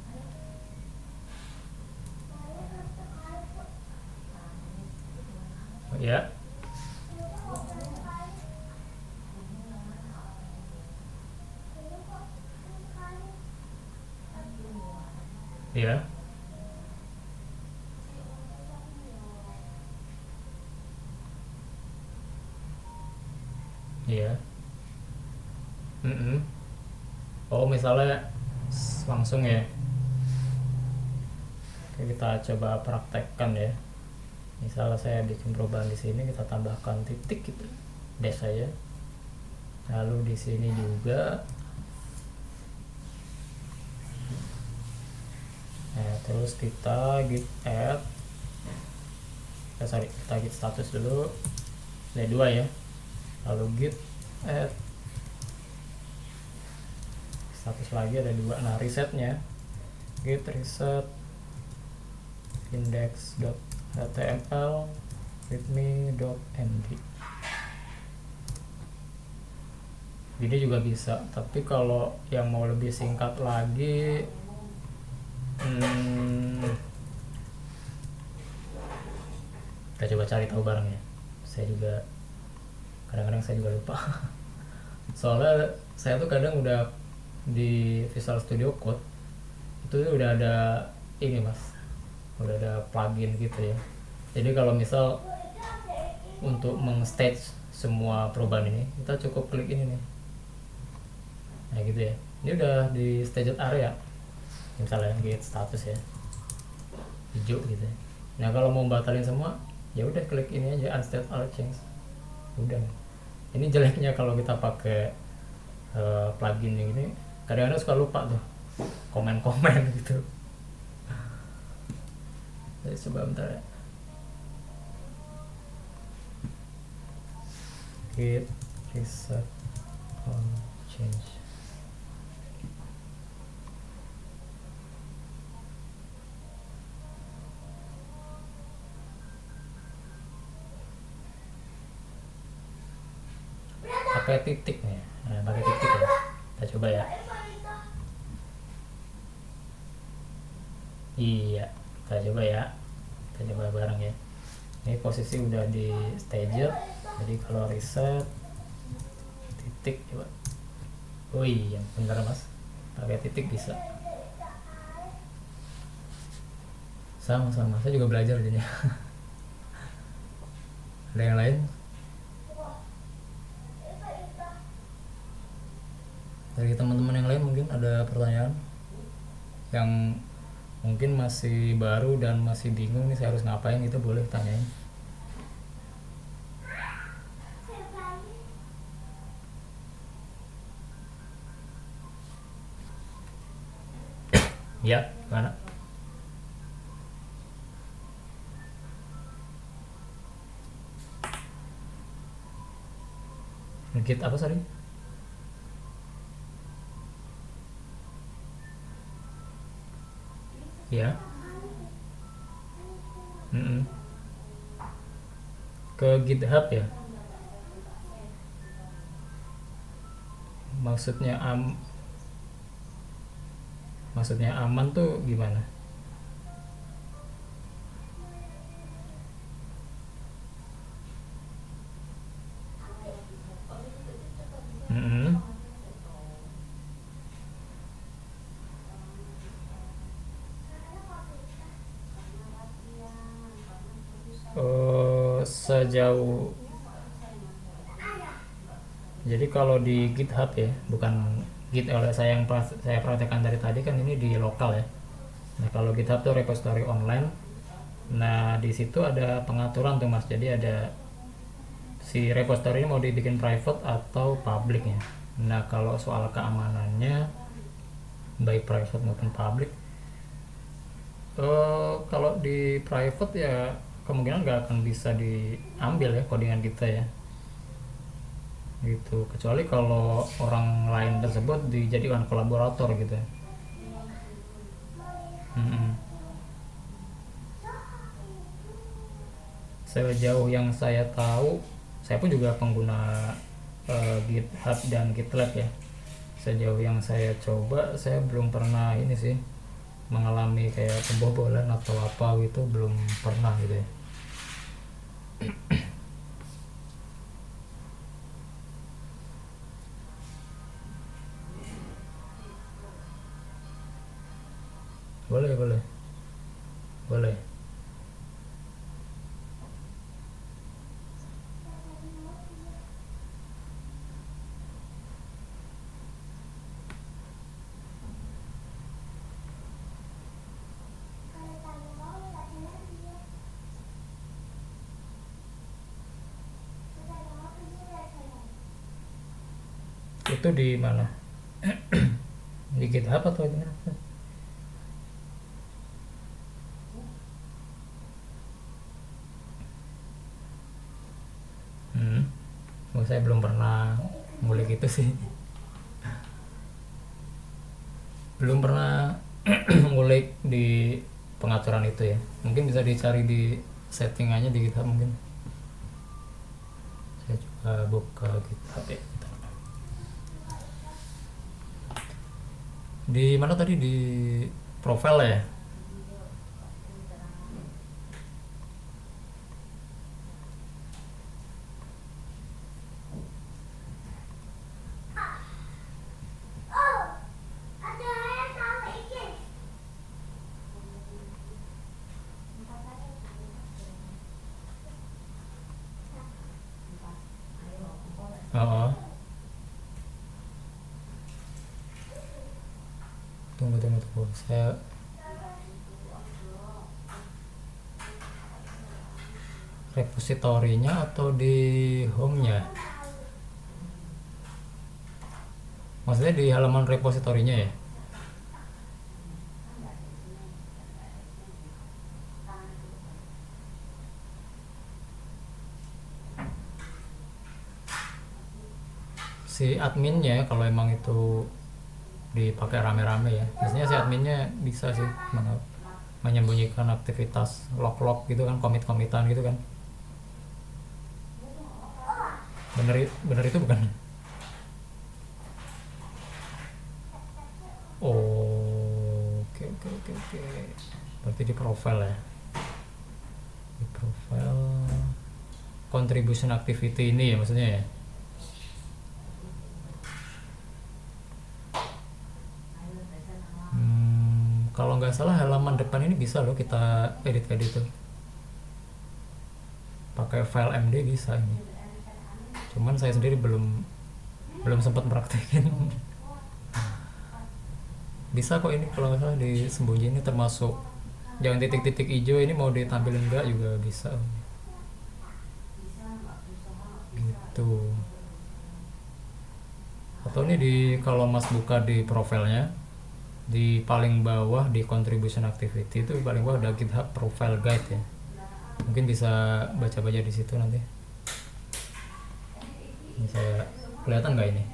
Ya. Ya. Iya. Oh, misalnya langsung ya. Oke, kita coba praktekkan ya. Misalnya saya bikin perubahan di sini, kita tambahkan titik gitu, dash saja. Lalu di sini juga. Nah, terus kita git add. Kita git status dulu. Ada 2 ya. Lalu git add status lagi ada 2. Nah, resetnya git reset index.html readme.md. Ini juga bisa, tapi kalau yang mau lebih singkat lagi, kita coba cari tahu bareng ya. Saya juga kadang-kadang saya juga lupa. Soalnya saya tuh kadang udah di Visual Studio Code itu udah ada ini mas, udah ada plugin gitu ya. Jadi kalau misal untuk mengstage semua perubahan ini, kita cukup klik ini nih. Nah gitu ya. Ini udah di staged area. Misalnya git status ya, hijau gitu ya. Nah kalau mau batalin semua, ya udah klik ini aja unstaged all change. Udah. Ini jeleknya kalau kita pakai plugin yang ini, kadang-kadang suka lupa tuh komen-komen gitu. Jadi coba bentar ya. Git reset all change. Pakai titik nih. Nah, pakai titik ya. Kita coba ya. Iya, kita coba ya. Kita coba bareng ya. Ini posisi udah di staged. Jadi kalau reset titik coba. Oh iya, bentar mas. Pakai titik bisa. Sama-sama. Saya juga belajar jadinya. Ada yang lain? Dari teman-teman yang lain mungkin ada pertanyaan yang mungkin masih baru dan masih bingung nih saya harus ngapain, itu boleh tanyain. Ya, mana? Git apa sorry? Ya. Ke GitHub ya. Maksudnya aman tuh gimana? Sejauh Jadi kalau di GitHub ya, bukan Git oleh saya yang saya praktekkan dari tadi kan ini di lokal ya. Nah kalau GitHub tuh repository online. Nah di situ ada pengaturan tuh mas. Jadi ada si repository ini mau dibikin private atau public ya. Nah kalau soal keamanannya baik private maupun public, kalau di private ya kemungkinan nggak akan bisa diambil ya codingan kita ya, gitu, kecuali kalau orang lain tersebut dijadikan kolaborator gitu ya. Mm-mm. Sejauh yang saya tahu, saya pun juga pengguna GitHub dan GitLab ya. Sejauh yang saya coba, saya belum pernah ini sih mengalami kayak pembobolan atau apa gitu, belum pernah gitu ya. Boleh, boleh, boleh. Itu di mana? Di GitHub atau di mana? Hmm. Oh, saya belum pernah ngulik itu sih. Belum pernah ngulik di pengaturan itu ya. Mungkin bisa dicari di settingannya di GitHub mungkin. Saya coba buka GitHub ya. Di mana tadi, di profile ya? Oh, tunggu tunggu tunggu. Saya repositorinya atau di home-nya? Maksudnya di halaman repositorinya ya? Si adminnya kalau emang itu dipakai rame-rame ya, biasanya si adminnya bisa sih menyembunyikan aktivitas log-log gitu kan, komit-komitan gitu kan. Bener itu bukan? Oh, oke oke oke oke. Berarti di profile ya. Di profile contribution activity ini ya maksudnya ya. Kalau nggak salah halaman depan ini bisa loh kita edit-edit tuh. Pakai file MD bisa ini. Cuman saya sendiri belum belum sempat praktekin. Bisa kok ini kalau nggak salah disembunyiin, ini termasuk jangan titik-titik hijau ini mau ditampilin enggak juga bisa gitu. Atau ini di kalau mas buka di profilnya, di paling bawah di contribution activity itu paling bawah ada GitHub profile guide ya, mungkin bisa baca-baca di situ nanti. Ini saya kelihatan nggak ini?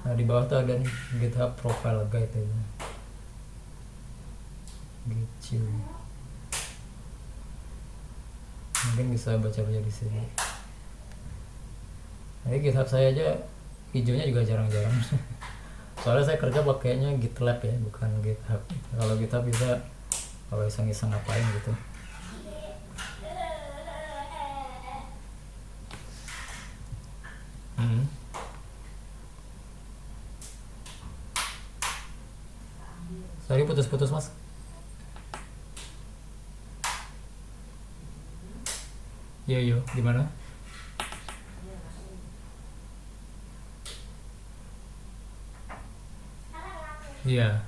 Nah di bawah tuh ada nih GitHub profile guide itu gitu, mungkin bisa baca-baca di sini. Nah, GitHub saya aja hijaunya juga jarang-jarang. Soalnya saya kerja pakainya GitLab ya, bukan GitHub. Kalau GitHub bisa kalau iseng-iseng ngapain gitu. Sorry putus-putus mas. Yo yo, gimana? Iya.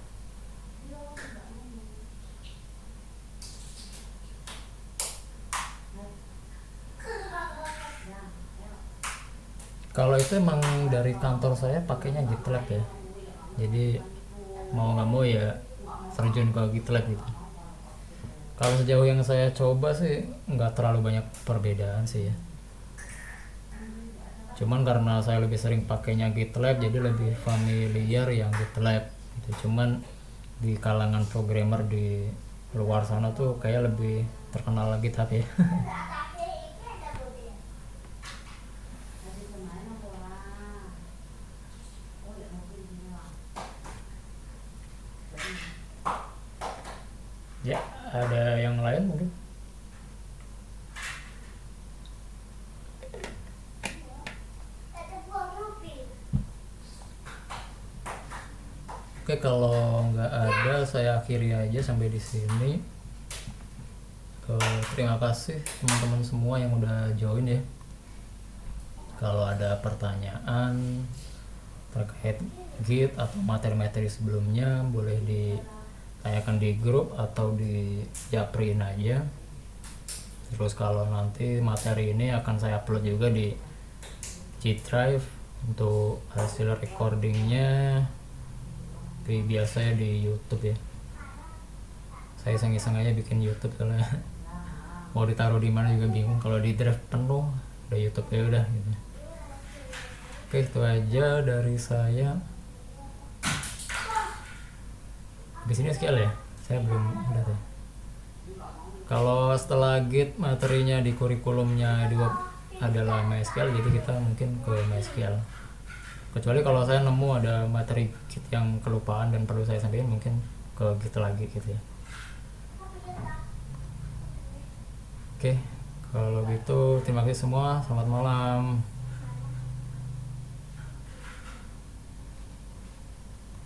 Kalau itu emang dari kantor saya pakainya GitLab ya. Jadi mau nggak mau ya terjun ke GitLab gitu. Kalau sejauh yang saya coba sih nggak terlalu banyak perbedaan sih ya. Cuman karena saya lebih sering pakainya GitLab jadi lebih familiar yang GitLab gitu. Cuman di kalangan programmer di luar sana tuh kayak lebih terkenal GitHub ya. Ya, ada yang lain mungkin? Oke, kalau nggak ada saya akhiri aja sampai di sini. Terima kasih teman-teman semua yang udah join ya. Kalau ada pertanyaan terkait Git atau materi-materi sebelumnya boleh ditanyakan di grup atau di japrin aja. Terus kalau nanti materi ini akan saya upload juga di G Drive untuk hasil recordingnya. Biasanya di YouTube ya. Saya iseng-iseng aja bikin YouTube karena mau ditaruh di mana juga bingung. Kalau di Drive penuh, udah YouTube ya udah gitu. Oke, itu aja dari saya. Di sini sekian ya. Saya belum udah tuh. Kalau setelah Git materinya di kurikulumnya di web adalah MySQL, jadi kita mungkin ke MySQL. Kecuali kalau saya nemu ada materi Git yang kelupaan dan perlu saya sampaikan, mungkin ke Git lagi gitu ya. Oke, kalau gitu terima kasih semua. Selamat malam.